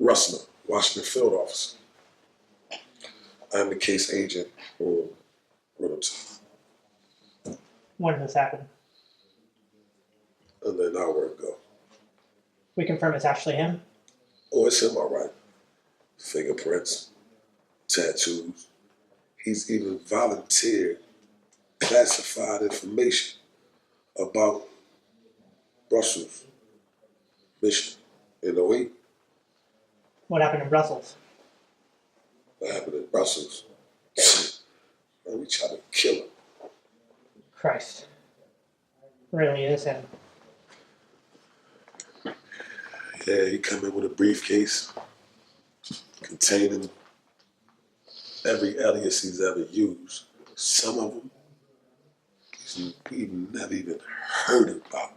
Rustler, Washington field officer. I'm the case agent for Riddleton. When did this happen? And then an hour ago. We confirm it's actually him? Oh, it's him, all right. Fingerprints, tattoos. He's even volunteered classified information about Brussels mission in '08. What happened in Brussels? What happened in Brussels? Man, we tried to kill him. Christ. Really is him. Yeah, he come in with a briefcase containing every alias he's ever used. Some of them we've never even heard about.